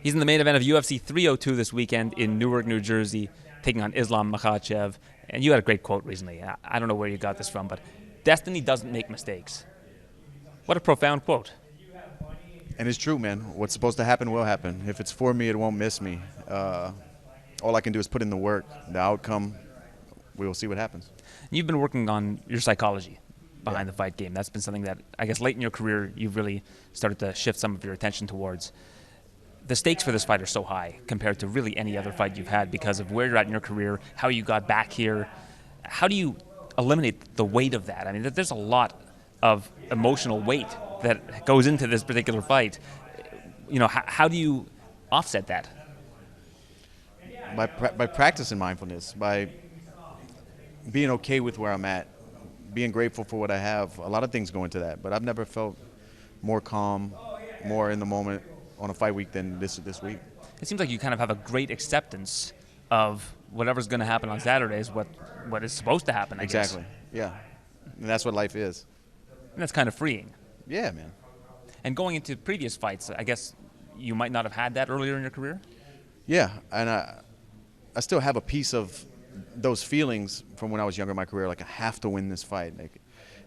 He's in the main event of UFC 302 this weekend in Newark, New Jersey, taking on Islam Makhachev. And you had a great quote recently. I don't know where you got this from, but destiny doesn't make mistakes. What a profound quote. And it's true, man. What's supposed to happen will happen. If it's for me, it won't miss me. All I can do is put in the work. The outcome, we will see what happens. You've been working on your psychology behind the fight game. That's been something that, I guess, late in your career, you've really started to shift some of your attention towards. The stakes for this fight are so high compared to really any other fight you've had because of where you're at in your career, how you got back here. How do you eliminate the weight of that? I mean, there's a lot of emotional weight that goes into this particular fight. You know, how do you offset that? By practicing mindfulness, by being okay with where I'm at, being grateful for what I have. A lot of things go into that, but I've never felt more calm, more in the moment on a fight week than this week. It seems like you kind of have a great acceptance of whatever's going to happen on Saturday is what is supposed to happen, I guess. Exactly, yeah. And that's what life is. And that's kind of freeing. Yeah, man. And going into previous fights, I guess you might not have had that earlier in your career? Yeah, and I still have a piece of those feelings from when I was younger in my career, like I have to win this fight. Like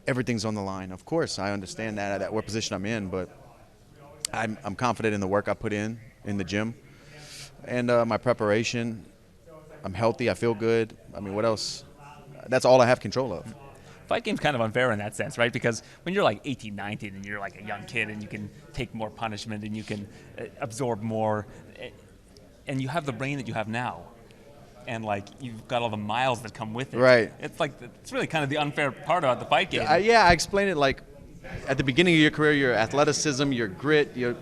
everything's on the line. Of course, I understand that what position I'm in, but I'm confident in the work I put in the gym and my preparation. I'm healthy. I feel good. I mean, what else? That's all I have control of. Fight game's kind of unfair in that sense, right? Because when you're like 18, 19 and you're like a young kid and you can take more punishment and you can absorb more and you have the brain that you have now and like you've got all the miles that come with it. Right. It's really kind of the unfair part about the fight game. I explain it like at the beginning of your career, your athleticism, your grit, your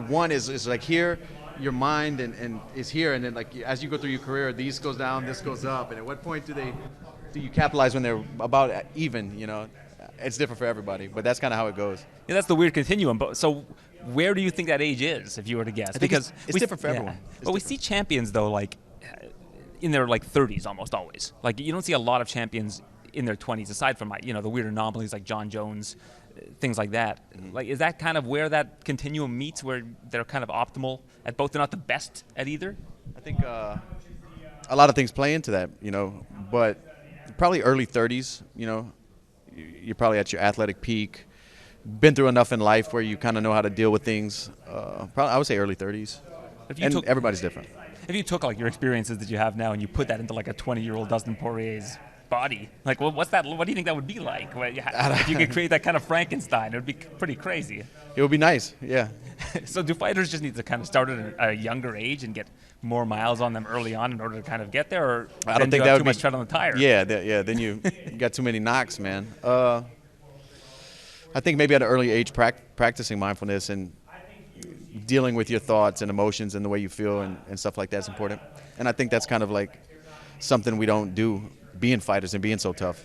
one is like here, your mind and is here, and then like as you go through your career, these goes down, this goes up, and at what point do you capitalize when they're about even? You know, it's different for everybody, but that's kind of how it goes. Yeah, that's the weird continuum. But so, where do you think that age is, if you were to guess? Because it's different for everyone. But we see champions though, like in their like 30s almost always. Like you don't see a lot of champions in their 20s, aside from the weird anomalies like John Jones, things like that. Mm-hmm. Like, is that kind of where that continuum meets, where they're kind of optimal at both? They're not the best at either? I think a lot of things play into that, but probably early 30s, you're probably at your athletic peak, been through enough in life where you kind of know how to deal with things. Probably, I would say early 30s. And everybody's different. If you took like your experiences that you have now and you put that into like a 20-year-old Dustin Poirier's body, like what's that? What do you think that would be like? If you could create that kind of Frankenstein, it would be pretty crazy. It would be nice, yeah. So do fighters just need to kind of start at a younger age and get more miles on them early on in order to kind of get there, or I don't think that would too much tread on the tire? Yeah. Then you got too many knocks, man. I think maybe at an early age, practicing mindfulness and dealing with your thoughts and emotions and the way you feel and stuff like that's important. And I think that's kind of like something we don't do, being fighters and being so tough.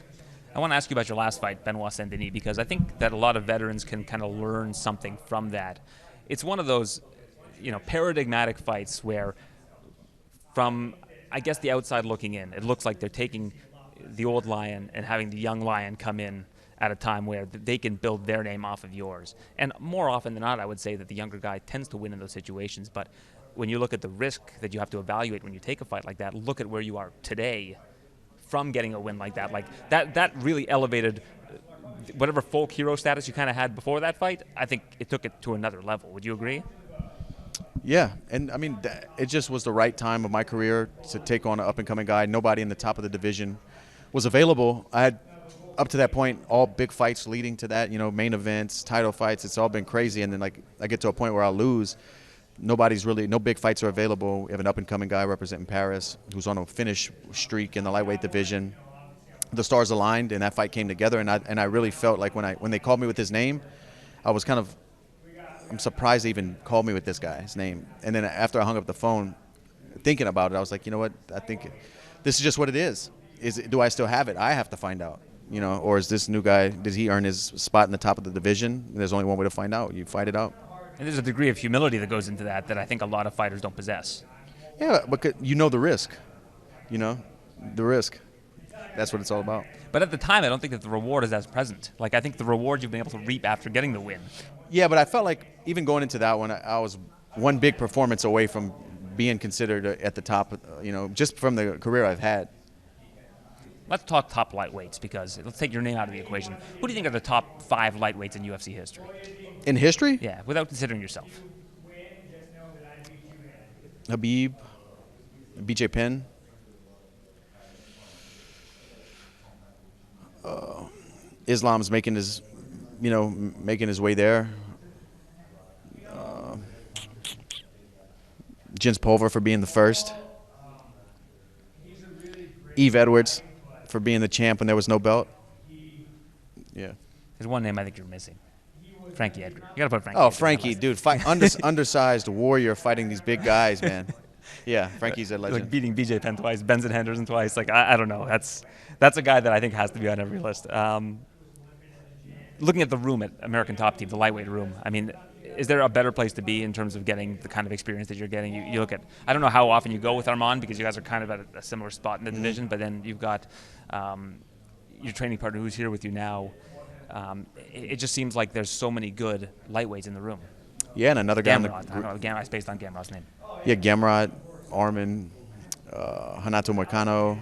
I want to ask you about your last fight, Benoit Saint-Denis, because I think that a lot of veterans can kind of learn something from that. It's one of those, paradigmatic fights where, from, I guess, the outside looking in, it looks like they're taking the old lion and having the young lion come in at a time where they can build their name off of yours. And more often than not, I would say that the younger guy tends to win in those situations. But when you look at the risk that you have to evaluate when you take a fight like that, look at where you are today from getting a win like that. Like that really elevated whatever folk hero status you kind of had before that fight. I think it took it to another level. Would you agree? Yeah, and I mean, it just was the right time of my career to take on an up-and-coming guy. Nobody in the top of the division was available. I had, up to that point, all big fights leading to that, main events, title fights. It's all been crazy, and then like I get to a point where I'll lose. No big fights are available. We have an up-and-coming guy representing Paris who's on a finish streak in the lightweight division. The stars aligned, and that fight came together, and I really felt like when they called me with his name, I was I'm surprised they even called me with this guy's name. And then after I hung up the phone, thinking about it, I was like, you know what? I think this is just what it is. Do I still have it? I have to find out, or is this new guy, did he earn his spot in the top of the division? There's only one way to find out. You fight it out. And there's a degree of humility that goes into that I think a lot of fighters don't possess. Yeah, because the risk. The risk. That's what it's all about. But at the time, I don't think that the reward is as present. Like, I think the reward you've been able to reap after getting the win. Yeah, but I felt like even going into that one, I was one big performance away from being considered at the top, just from the career I've had. Let's talk top lightweights, because let's take your name out of the equation. Who do you think are the top 5 lightweights in UFC history? In history? Yeah, without considering yourself. Habib, BJ Penn. Islam's making his way there. Jens Pulver for being the first. Eve Edwards for being the champ when there was no belt. Yeah. There's one name I think you're missing. Frankie Edgar. You gotta put Frankie. Oh, Frankie, dude, undersized warrior fighting these big guys, man. Yeah, Frankie's a legend. Like beating BJ Penn twice, Benson Henderson twice. Like I don't know. That's a guy that I think has to be on every list. Looking at the room at American Top Team, the lightweight room, I mean, is there a better place to be in terms of getting the kind of experience that you're getting? You look at, I don't know how often you go with Armand, because you guys are kind of at a similar spot in the division, but then you've got your training partner who's here with you now. It just seems like there's so many good lightweights in the room. Yeah, and another guy. I spaced on Gamrod's name. Yeah, Gamrot, Armin, Hanato Moicano,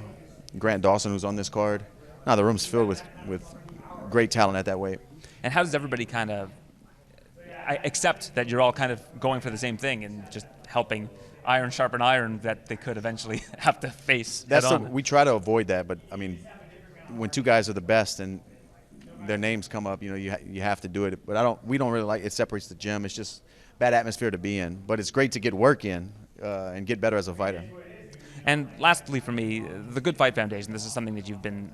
Grant Dawson, who's on this card. No, the room's filled with great talent at that weight. And how does everybody kind of accept that you're all kind of going for the same thing and just helping iron sharpen iron that they could eventually have to face head on? We try to avoid that, but I mean, when two guys are the best and their names come up, you have to do it. But we don't really like it. Separates the gym. It's just bad atmosphere to be in. But it's great to get work in and get better as a fighter. And lastly, for me, the Good Fight Foundation. This is something that you've been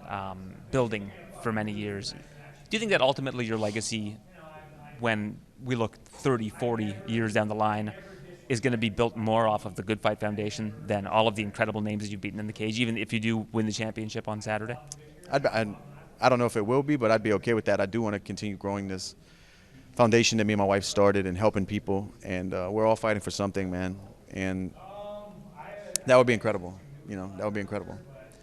building for many years. Do you think that ultimately your legacy, when we look 30, 40 years down the line, is going to be built more off of the Good Fight Foundation than all of the incredible names that you've beaten in the cage, even if you do win the championship on Saturday? I don't know if it will be, but I'd be okay with that. I do want to continue growing this foundation that me and my wife started and helping people, and we're all fighting for something, man. And that would be incredible. That would be incredible.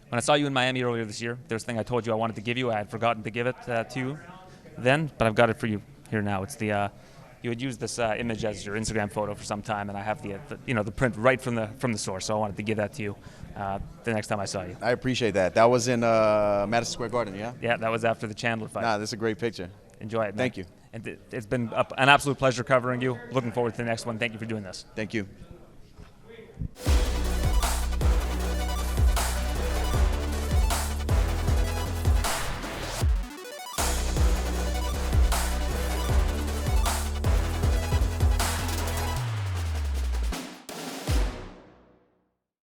When I saw you in Miami earlier this year, there was a thing I told you I wanted to give you. I had forgotten to give it to you then, but I've got it for you here now. It's the you had used this image as your Instagram photo for some time, and I have the print right from the source. So I wanted to give that to you the next time I saw you. I appreciate that. That was in Madison Square Garden, yeah? Yeah, that was after the Chandler fight. Nah, this is a great picture. Enjoy it, man. Thank you. And it's been an absolute pleasure covering you. Looking forward to the next one. Thank you for doing this. Thank you.